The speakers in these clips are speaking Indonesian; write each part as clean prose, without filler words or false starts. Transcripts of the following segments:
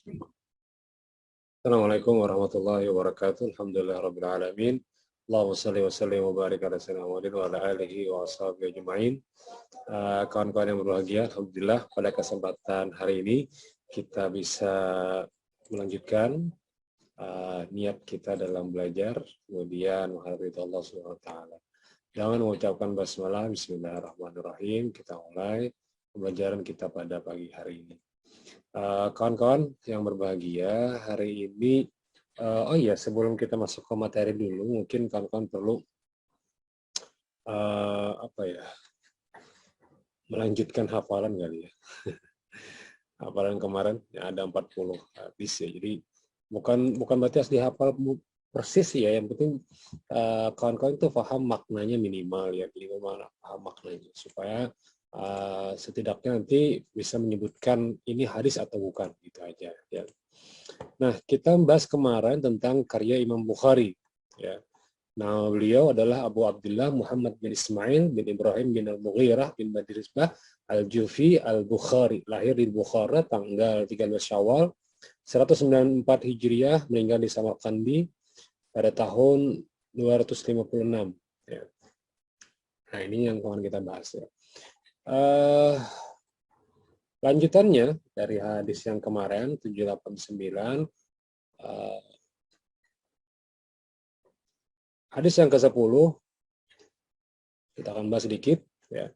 Assalamualaikum warahmatullahi wabarakatuh. Alhamdulillah rabbil alamin. Allahumma shalli wa sallim wa barik ala sayyidina Muhammadin wa ala alihi wa ashabihi ajma'in. Kawan-kawan yang berbahagia, alhamdulillah pada kesempatan hari ini kita bisa melanjutkan niat kita dalam belajar, kemudian menghadapi Allah Subhanahu wa taala. Jangan mengucapkan basmalah, bismillahirrahmanirrahim. Kita mulai pembelajaran kita pada pagi hari ini. Kawan-kawan yang berbahagia, hari ini oh iya, sebelum kita masuk ke materi dulu, mungkin kawan-kawan perlu melanjutkan hafalan kali ya. Hafalan kemarin ya, ada 40 habis ya. Jadi bukan berarti harus dihafal persis ya, yang penting kawan-kawan itu paham maknanya minimal ya, minimal paham maknanya supaya setidaknya nanti bisa menyebutkan ini hadis atau bukan, gitu aja ya. Nah, kita bahas kemarin tentang karya Imam Bukhari ya. Nah, beliau adalah Abu Abdullah Muhammad bin Ismail bin Ibrahim bin Al-Mughirah bin Badrisbah Al-Jufi Al-Bukhari, lahir di Bukhara tanggal 13 Syawal 194 Hijriah, meninggal di Samarkandi pada tahun 256 ya. Nah, ini yang akan kita bahas ya. Lanjutannya dari hadis yang kemarin 789, hadis yang ke-10 kita akan bahas sedikit ya.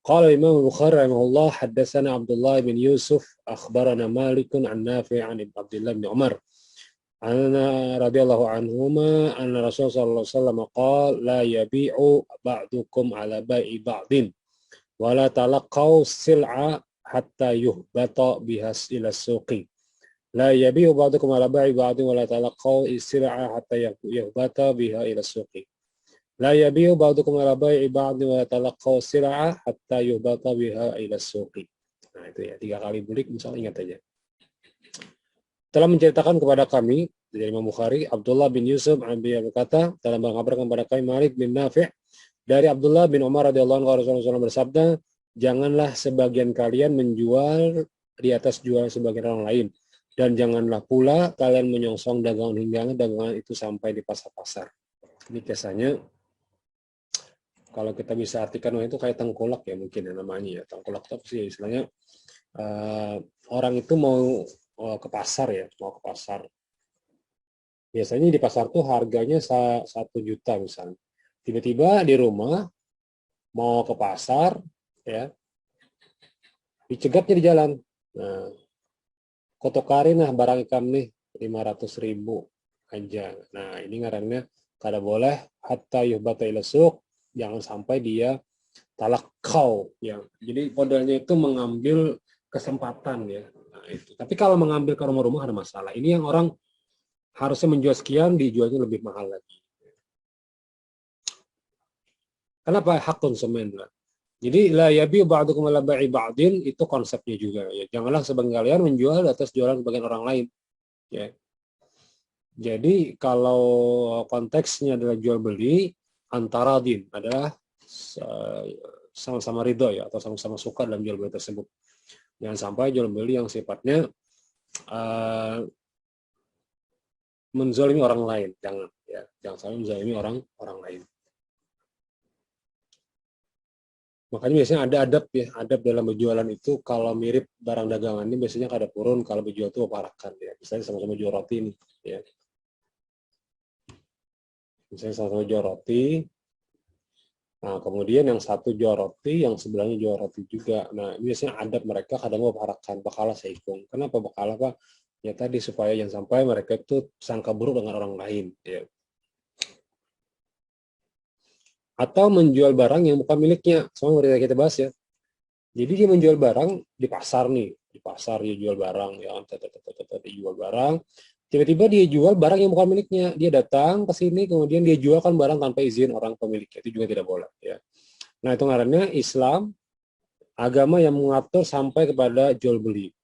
Qala Imam Bukhari rahimahullah, haddatsana Abdullah bin Yusuf akhbarana Malik an Nafi' an Abdullah bin Umar anna radhiyallahu anhuma anna Rasulullah sallallahu alaihi wasallam qala la yabi'u ba'dukum ala bai'i ba'din wa la talaqaw sil'a hatta yuhbata bihas ila suqi. La yabi'u ba'dukum ala bai'i ba'din wa la talaqaw sil'a hatta yuhbata biha ila suqi. La yabi'u ba'dukum ala bai'i ba'din wa la talaqaw sil'a hatta yuhbata biha ila suqi. Nah, itu ya, 3 kali bulik, misalnya ingat aja. Telah menceritakan kepada kami dari Imam Bukhari, Abdullah bin Yusuf beliau berkata, telah mengabarkan kepada kami Malik bin Nafi' dari Abdullah bin Umar radhiyallahu anhu, Rasulullah SAW bersabda, janganlah sebagian kalian menjual di atas jual sebagian orang lain, dan janganlah pula kalian menyongsong dagangan hingga dagangan itu sampai di pasar-pasar. Ini biasanya kalau kita bisa artikan itu kayak tengkulak ya, mungkin ya namanya ya. Tengkulak itu sih istilahnya, orang itu mau ke pasar ya, mau ke pasar. Biasanya di pasar tuh harganya 1 juta misalnya. Tiba-tiba di rumah mau ke pasar ya, dicegatnya di jalan. Nah, kotokarin nah barang ikam nih 500.000 aja. Nah, ini ngarannya kada boleh hatta yuhbata ila suq, jangan sampai dia talakau ya. Jadi modelnya itu mengambil kesempatan ya. Nah, itu. Tapi kalau mengambil ke rumah-rumah ada masalah. Ini yang orang harusnya menjual sekian, dijualnya lebih mahal lagi. Kenapa? Hak konsumen lah. Jadi la yabi ba'dukum ala bai'i ba'din, itu konsepnya juga ya. Janganlah sebagian kalian menjual atas jualan sebagian orang lain ya. Jadi kalau konteksnya adalah jual beli antara din adalah sama-sama ridho ya, atau sama-sama suka dalam jual beli tersebut. Jangan sampai jual beli yang sifatnya menzalimi orang lain, jangan ya, jangan sampai menzalimi orang lain. Makanya biasanya ada adab ya, adab dalam berjualan itu. Kalau mirip barang dagangan ini biasanya kada purun, kalau berjual itu parakan ya. Misalnya sama-sama jual roti ini ya. Misalnya sama-sama jual roti. Nah, kemudian yang satu jual roti, yang sebelahnya jual roti juga. Nah, biasanya adab mereka kadang mau parakan, bakala seikung. Kenapa bakala, Pak? Ya tadi supaya jangan sampai mereka itu sangka buruk dengan orang lain ya. Atau menjual barang yang bukan miliknya, sama seperti kita bahas ya. Jadi dia menjual barang di pasar nih, di pasar dia jual barang, ya, dia jual barang. Tiba-tiba dia jual barang yang bukan miliknya, dia datang ke sini, kemudian dia jualkan barang tanpa izin orang pemiliknya, itu juga tidak boleh. Ya. Nah, itu ngarannya Islam, agama yang mengatur sampai kepada jual beli.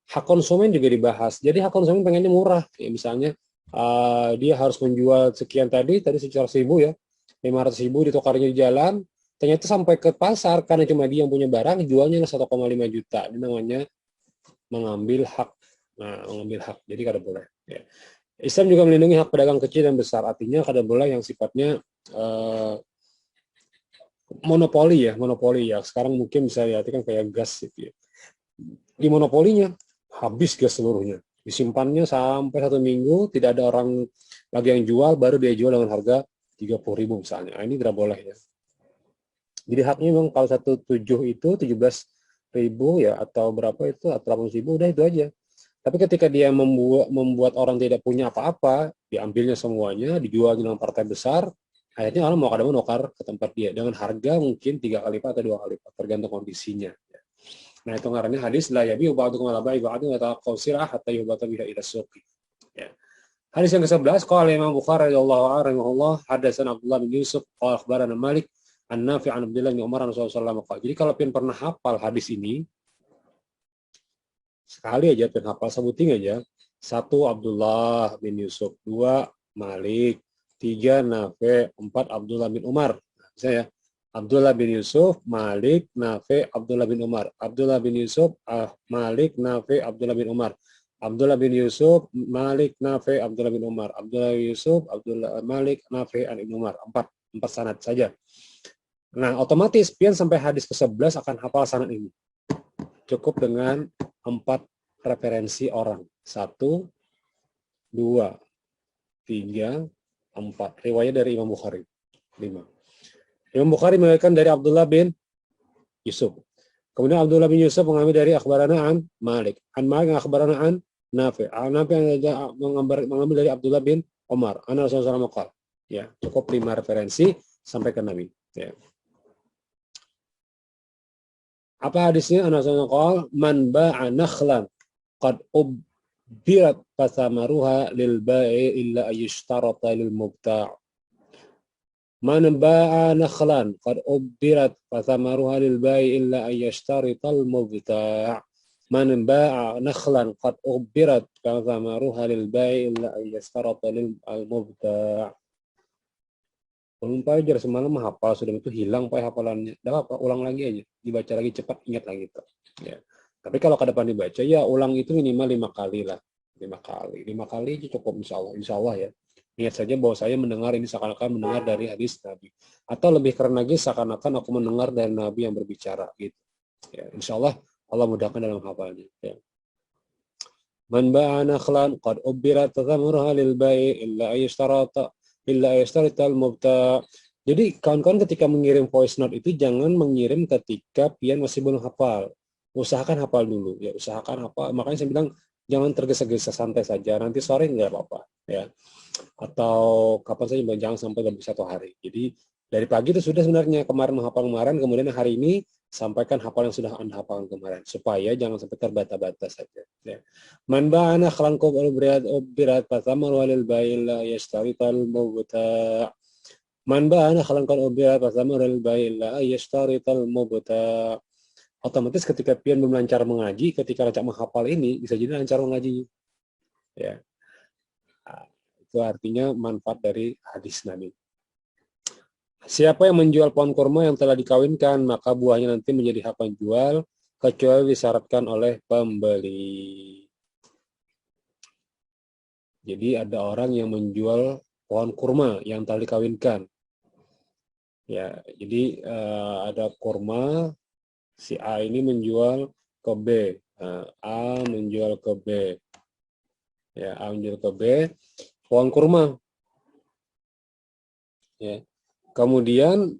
Hak konsumen juga dibahas. Jadi hak konsumen pengennya murah, ya, misalnya dia harus menjual sekian tadi 100.000 ya. 500.000 ditukarnya di jalan, ternyata sampai ke pasar karena cuma dia yang punya barang, jualnya 1,5 juta. Ini namanya mengambil hak mengambil hak. Jadi kada boleh. Ya. Islam juga melindungi hak pedagang kecil dan besar. Artinya kada boleh yang sifatnya monopoli ya. Sekarang mungkin bisa diartikan kayak gas gitu ya. Di monopolinya habis gas seluruhnya. Disimpannya sampai 1 minggu, tidak ada orang lagi yang jual, baru dia jual dengan harga 30.000 misalnya. Ini tidak boleh ya. Jadi haknya memang kalau 17 itu 17.000 ya, atau berapa itu, atau 80.000, udah itu aja. Tapi ketika dia membuat orang tidak punya apa-apa, diambilnya semuanya, dijual dengan partai besar, akhirnya orang mau kada mau nukar ke tempat dia dengan harga mungkin 3 kali lipat atau 2 kali lipat, tergantung kondisinya. Nah, itu ngarannya hadis la yabi ba'dukum ala ba'i ba'din wa taqawsirah hatta yubata biha ila suqi. Ya. Hadis yang ke-11, qala Imam Bukhari radhiyallahu hadatsana Abdullah bin Yusuf qala akhbarana Malik an Nafi' an Abdullah bin Umar Rasulullah sallallahu alaihi wasallam. Jadi kalau pian pernah hafal hadis ini, sekali aja pian hafal, sebutin aja. 1 Abdullah bin Yusuf, 2 Malik, 3 Nafi', 4 Abdullah bin Umar. Bisa ya. Abdullah bin Yusuf, Malik, Nafi', Abdullah bin Umar. Abdullah bin Yusuf, Malik, Nafi', Abdullah bin Umar. Abdullah bin Yusuf, Malik, Nafi', Abdullah bin Umar. Abdullah bin Yusuf, Abdullah Malik, Nafi', bin Umar. Empat sanad saja. Nah, otomatis pian sampai hadis ke-11 akan hafal sanad ini. Cukup dengan 4 referensi orang. 1, 2, 3, 4. Riwayat dari Imam Bukhari. 5. Imam Bukhari meriwayatkan dari Abdullah bin Yusuf. Kemudian Abdullah bin Yusuf mengambil dari akhbarana an Malik. An Malik akhbarana an Nafi'. Nafi' mengambil dari Abdullah bin Umar. Anna Rasulullah SAW. Ya, cukup 5 referensi sampai ke Nabi. Ya. Apa hadisnya? Anna Rasulullah SAW, man ba'a nakhlan qad ubbirat fasamaruha lil ba'i illa ayyishtarata lil mubta'. Man ba'a nakhlan qad ubbirat fathamaruha lil ba'i illa ayyashtarital mubta'. Man ba'a nakhlan qad ubbirat fathamaruha lil ba'i illa ayyashtarata lil mubta'. Belum pelajar semalam hafal, sudah itu hilang hafalannya. Dah apa, ulang lagi aja, dibaca lagi cepat, ingat lagi tuh. Ya. Tapi kalau ke depan dibaca ya ulang itu minimal 5 kali lah. 5 kali. 5 kali itu cukup insyaallah ya. Niat saja bahwa saya mendengar ini seakan-akan mendengar dari hadis Nabi. Atau lebih keren lagi seakan-akan aku mendengar dari Nabi yang berbicara gitu. Ya, insyaallah Allah mudahkan dalam hafalnya. Ya. Man ba'a nakhlan qad ubbirat thamurha lil bai' illa ayashtarita al-mubta'. Jadi kawan-kawan ketika mengirim voice note itu jangan mengirim ketika pian masih belum hafal. Usahakan hafal dulu ya, usahakan hafal. Makanya saya bilang jangan tergesa-gesa, santai saja. Nanti sore nggak apa-apa ya. Atau kapan saja, jangan sampai lebih 1 hari. Jadi dari pagi itu sudah sebenarnya kemarin menghafal kemarin, kemudian hari ini sampaikan hafal yang sudah Anda hafalkan kemarin supaya jangan sampai terbata-bata saja ya. Man ba'ana khalan ubbirat fathamaru lil bai'il la yashtarital mubta'. Man ba'ana khalan ubbirat fathamaru lil bai'il la yashtarital mubta'. Otomatis ketika pian belum lancar mengaji, ketika lancar menghafal ini bisa jadi lancar mengaji ya. Itu artinya manfaat dari hadis Nabi. Siapa yang menjual pohon kurma yang telah dikawinkan, maka buahnya nanti menjadi hak penjual, kecuali disyaratkan oleh pembeli. Jadi ada orang yang menjual pohon kurma yang telah dikawinkan. Ya, jadi ada kurma, si A ini menjual ke B, A menjual ke B. Ya, A menjual ke B, pohon kurma. Ya. Kemudian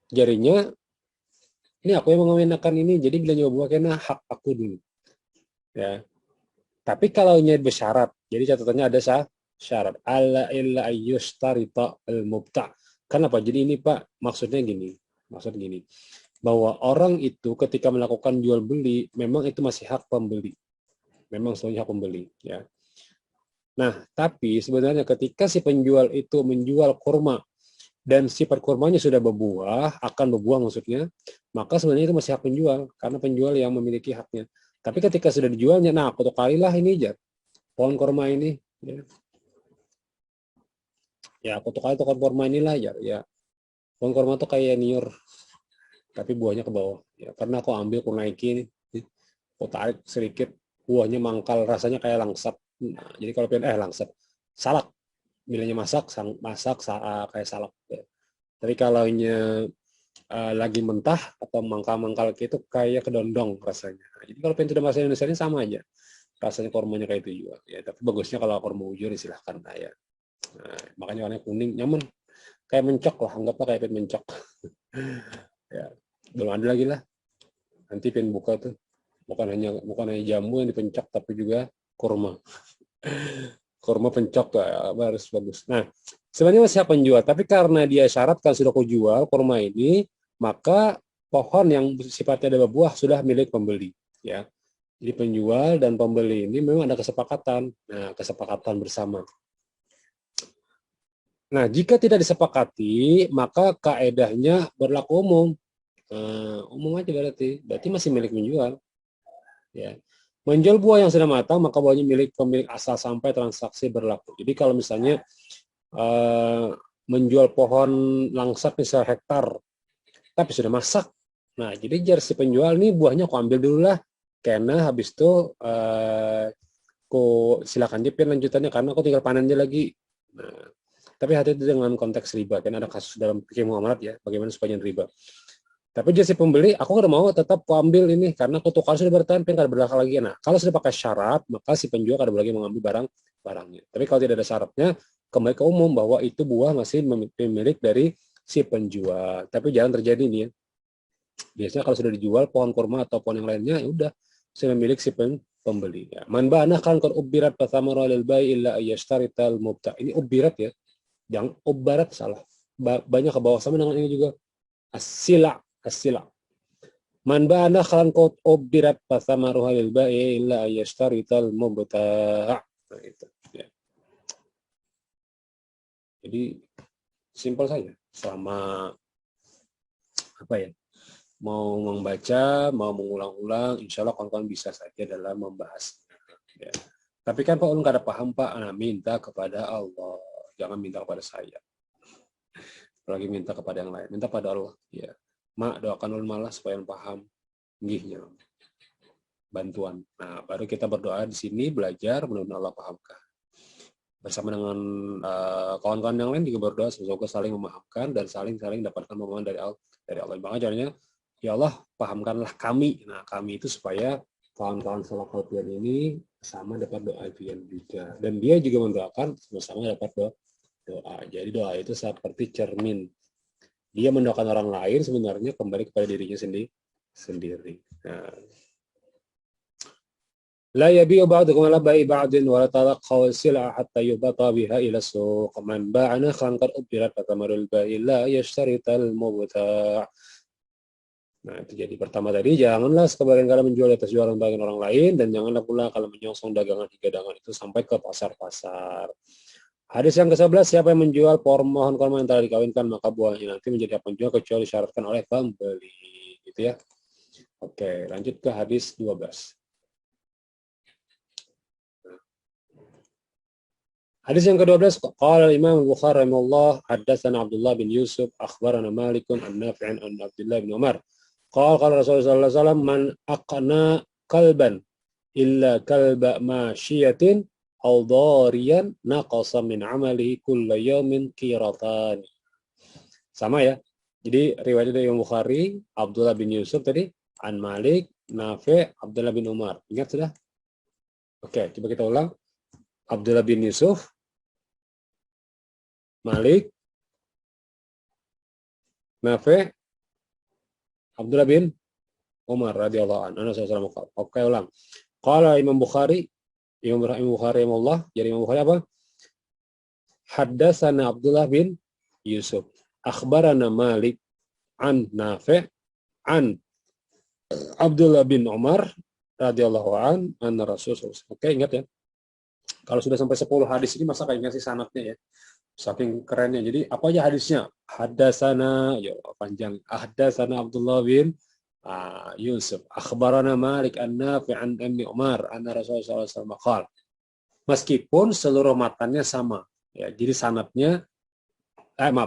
jarinya, ini aku yang mengawinkan ini, jadi bila nyoba buah kena hak aku dulu. Ya. Tapi kalau nya bersyarat, jadi catatannya ada syarat. Alla illa ayyustarita al-mubta'. Kenapa? Jadi ini Pak, maksudnya gini. Maksud gini. Bahwa orang itu ketika melakukan jual beli, memang itu masih hak pembeli. Memang semuanya hak pembeli. Ya. Nah, tapi sebenarnya ketika si penjual itu menjual kurma, dan sifat kurmanya sudah berbuah, akan berbuah maksudnya, maka sebenarnya itu masih hak penjual, karena penjual yang memiliki haknya. Tapi ketika sudah dijualnya, nah aku tukarilah ini aja, pohon kurma ini, ya aku tukar kurma inilah ya, pohon kurma itu kayak niur, tapi buahnya ke bawah, ya karena aku ambil, aku naikin, aku tarik sedikit, buahnya mangkal, rasanya kayak langsat. Nah, jadi kalau pengen langsat, salak, bilangnya masak, kayak salak. Ya. Tapi kalau lagi mentah atau mangkal-mangkal gitu kayak kedondong rasanya. Nah, jadi kalau pengen tidak bahasa Indonesia ini sama aja. Rasanya kormanya kayak itu juga. Ya, tapi bagusnya kalau korma ujur silahkan lah ya. Nah, makanya warnanya kuning, nyaman. Kayak mencok lah, anggaplah kayak pengen mencok. Ya, belum ada lagi lah. Nanti pengen buka tuh. Bukan hanya jamu yang dipencok, tapi juga kurma. Kurma pencok harus bagus. Nah, sebenarnya masih penjual, tapi karena dia syaratkan sudah kau jual kurma ini, maka pohon yang sifatnya ada buah sudah milik pembeli. Ya, jadi penjual dan pembeli ini memang ada kesepakatan. Nah, kesepakatan bersama. Nah, jika tidak disepakati, maka kaedahnya berlaku umum. Umum aja berarti masih milik menjual. Ya. Menjual buah yang sudah matang, maka buahnya milik pemilik asal sampai transaksi berlaku. Jadi kalau misalnya menjual pohon langsat misalnya hektar, tapi sudah masak. Nah, jadi jar si penjual nih buahnya aku ambil dulu lah, karena habis itu aku silakan jepit lanjutannya karena aku tinggal panennya lagi. Nah, tapi hati-hati dengan konteks riba, kan ada kasus dalam fikih muamalat ya, bagaimana supaya riba. Tapi jadi si pembeli, aku nggak mau tetap aku ambil ini karena aku tukar sudah bertahan, pengen berlaku lagi. Nah, kalau sudah pakai syarat, maka si penjual kada lagi mengambil barangnya. Tapi kalau tidak ada syaratnya, kembali ke umum bahwa itu buah masih milik dari si penjual. Tapi jangan terjadi nih ya. Biasanya kalau sudah dijual pohon kurma atau pohon yang lainnya, ya udah sudah milik si pembeli. Ya. Man ba'ana kan ubirat pathamara lil bai illa ayyashtarital mubta. Ini ubirat ya. Jangan ubarat salah. Banyak ke bawah sama dengan ini juga. As-sila. Man ba'ana kan ubirat pathamara lil bai illa ayyashtarital mubta. Nah, itu. Ya. Jadi simpel saja. Selama apa ya? Mau membaca, mau mengulang-ulang, insya Allah kawan-kawan bisa saja dalam membahas. Ya. Tapi kan Pak Ulun nggak ada paham Pak, nah, minta kepada Allah, jangan minta kepada saya. Apalagi minta kepada yang lain, minta pada Allah. Ya. Mak doakan Ulun malah supaya paham, gihnya, bantuan. Nah, baru kita berdoa di sini belajar, mudah-mudahan Allah pahamkan. Bersama dengan kawan-kawan yang lain juga berdoa semoga saling memahamkan dan saling dapatkan pemahaman dari Allah. Makanya caranya ya Allah, pahamkanlah kami. Nah, kami itu supaya kawan-kawan Salafal Pian ini sama dapat doa Pian juga. Dan dia juga mendoakan sama-sama dapat doa. Jadi doa itu seperti cermin. Dia mendoakan orang lain sebenarnya kembali kepada dirinya sendiri. Nah, la yabi'u ba'dukum ala bai'i ba'din wa la talaqaw sil'a hatta yubata biha ila suq. Man ba'ana khan qad ubirat fatamarul bai'i la yashtarital mubta'. Nah, itu jadi pertama tadi, janganlah sebagian kalian menjual di atas jualan bagian orang lain, dan janganlah pula kalau menyongsong dagangan hidangan itu sampai ke pasar-pasar. Hadis yang ke-11, siapa yang menjual pohon kurma yang telah dikawinkan, maka buahnya nanti menjadi penjual kecuali disyaratkan oleh pembeli. Gitu ya. Oke, lanjut ke hadis 12. Hadis yang ke-12, qala Imam Bukhari rahimahullah, haddatsana Abdullah bin Yusuf, akhbarana Malik an Nafi' an Abdullah bin Umar. Qala Rasulullah sallallahu alaihi wasallam, man aqna kalban illa kalba masyiyatin aw dariyan naqasa min amalihi kulla yawmin qiratan. Sama ya. Jadi riwayat dari Imam Bukhari, Abdullah bin Yusuf tadi, an Malik, Nafi', Abdullah bin Umar. Ingat sudah? Oke, coba kita ulang. Abdullah bin Yusuf, Malik, Nafi', Abdullah bin Umar radhiyallahu anhu. Oke, ulang. Qala Imam Bukhari rahimahullah, jadi Imam Bukhari apa? Haddatsana Abdullah bin Yusuf, akhbarana Malik an Nafi' an Abdullah bin Umar radhiyallahu anna Rasulullah. Oke, ingat ya. Kalau sudah sampai 10 hadis ini masa kayak ngasih sanadnya ya. Saking kerennya. Jadi apa aja hadisnya? Haddatsana, ya panjang. Haddatsana Abdullah bin Yusuf. Akhbarana Malik an-Nafi' an Ummi Umar anna Rasulullah SAW. Meskipun seluruh matanya sama, ya. Jadi sanadnya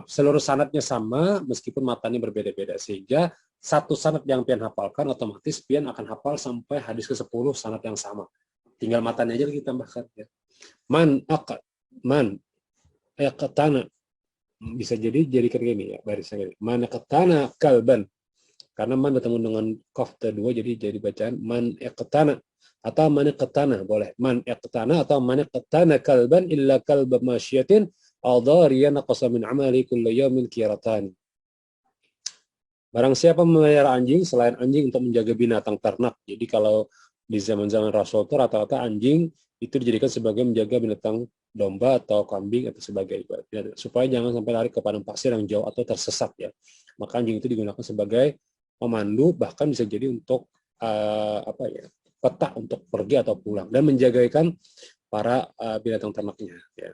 seluruh sanadnya sama meskipun matanya berbeda-beda, sehingga satu sanad yang pian hafalkan otomatis pian akan hafal sampai hadis ke-10 sanad yang sama. Tinggal matanya aja kita tambahkan ya. Man aqtana, bisa jadikan gini ya barisnya gini. Man aqtana kalban, karena man bertemu dengan qaf kedua jadi bacaan man iqtana atau man iqtana boleh. Man iqtana atau man iqtana kalban illa kalba masyiatin aw dhariyan naqasa min amali kulli yawmin qiratan. Barang siapa memelihara anjing selain anjing untuk menjaga binatang ternak. Jadi kalau di zaman-zaman Rasul itu rata-rata anjing itu dijadikan sebagai menjaga binatang domba atau kambing atau sebagai supaya jangan sampai lari ke padang pasir yang jauh atau tersesat ya. Maka anjing itu digunakan sebagai pemandu, bahkan bisa jadi untuk peta untuk pergi atau pulang dan menjagakan para binatang ternaknya ya.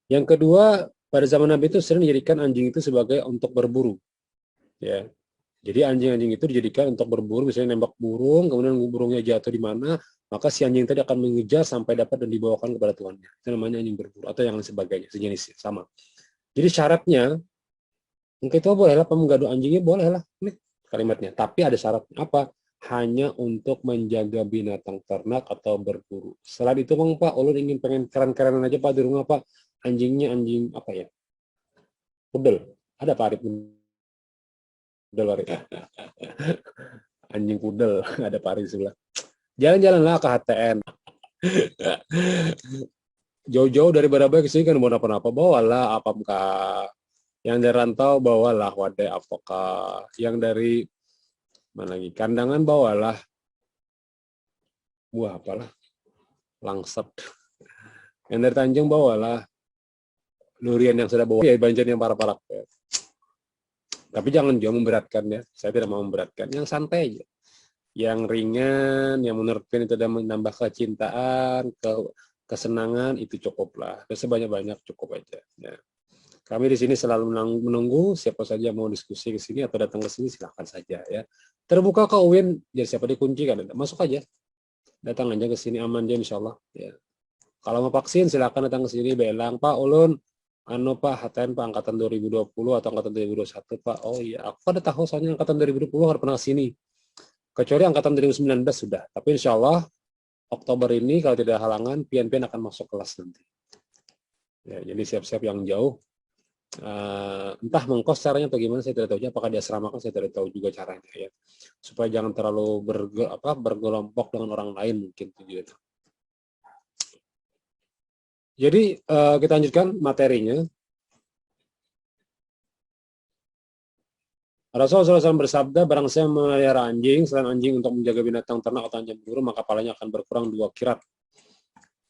Yang kedua, pada zaman Nabi itu sering dijadikan anjing itu sebagai untuk berburu ya. Jadi anjing-anjing itu dijadikan untuk berburu, misalnya nembak burung, kemudian burungnya jatuh di mana, maka si anjing tadi akan mengejar sampai dapat dan dibawakan kepada tuannya. Itu namanya anjing berburu atau yang lain sebagainya, sejenis sama. Jadi syaratnya, kita bolehlah menggaduh anjingnya, bolehlah ini kalimatnya. Tapi ada syaratnya apa? Hanya untuk menjaga binatang ternak atau berburu. Selain itu, Bang Pak, ulun ingin pengen keren-kerenan aja Pak di rumah Pak. Anjingnya anjing apa ya? Pudel. Ada Pak Arif pudel Arif. Anjing pudel ada Pak Arif sebelah. Jalan-jalanlah ke HTN. Jauh-jauh dari Badabaya ke sini kan mau apa-apa, bawalah apakah yang dari rantau bawalah wadai apakah, yang dari mana lagi kandangan bawalah buah apalah langsat, yang dari Tanjung bawalah durian yang sudah bawa ya, banjir yang parah-parah ya. Tapi jangan juga memberatkan ya, saya tidak mau memberatkan, yang santai aja, yang ringan, yang menurut itu sudah menambah kecintaan, kesenangan, itu cukuplah. Dan sebanyak-banyak cukup aja. Ya. Kami di sini selalu menunggu siapa saja mau diskusi ke sini atau datang ke sini, silahkan saja ya. Terbuka ke UIN, jadi siapa dikunci kan, masuk aja. Datang aja ke sini, aman aja insya Allah. Ya. Kalau mau vaksin silahkan datang ke sini, belang Pak Ulun, Pak HTN Pak angkatan 2020 atau angkatan 2021 Pak. Oh iya, aku ada tahu soalnya angkatan 2020 harus pernah ke sini. Kecuali angkatan 2019 sudah. Tapi insya Allah Oktober ini kalau tidak halangan, pian-pian akan masuk kelas nanti. Ya, jadi siap-siap yang jauh. Entah mengkos caranya atau gimana saya tidak tahu. Apakah di asrama kan saya tidak tahu juga caranya ya. Supaya jangan terlalu bergelompok dengan orang lain mungkin tujuannya. Jadi kita lanjutkan materinya. Rasulullah SAW bersabda, barang saya memelihara anjing, selain anjing untuk menjaga binatang ternak atau anjing berburu, maka pahalanya akan berkurang 2 kirat.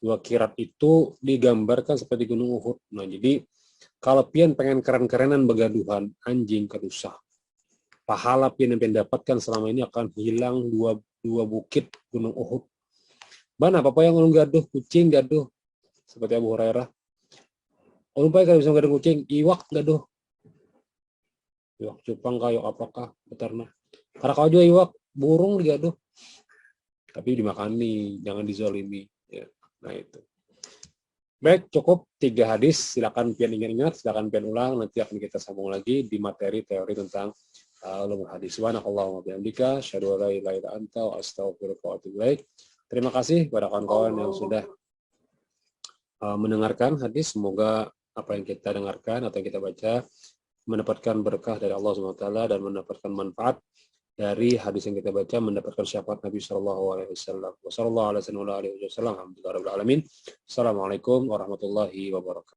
2 kirat itu digambarkan seperti gunung Uhud. Nah, jadi kalau pian pengen keren-kerenan begaduhan anjing kerusak, pahala pian yang pian dapatkan selama ini akan hilang 2 bukit gunung Uhud. Mana apa yang ulun gaduh kucing gaduh seperti Abu Hurairah. Ulun kalau bisa gaduh kucing, iwak gaduh. Iwak cupang kayu apakah beternak. Karena kau juga iwak burung digaduh. Tapi dimakani, jangan dizolimi. Ya. Nah itu. Baik, cukup 3 hadis. Silakan pian ingat-ingat, silakan pian ulang. Nanti akan kita sambung lagi di materi teori tentang ulumul hadis. Subhanakallahumma bihamdika, asyhadu an la ilaha illa anta, astaghfiruka wa atubu ilaik. Terima kasih kepada kawan-kawan yang sudah mendengarkan hadis. Semoga apa yang kita dengarkan atau kita baca mendapatkan berkah dari Allah SWT dan mendapatkan manfaat dari hadis yang kita baca, mendapatkan syafaat Nabi SAW. Wassalamualaikum warahmatullahi wabarakatuh.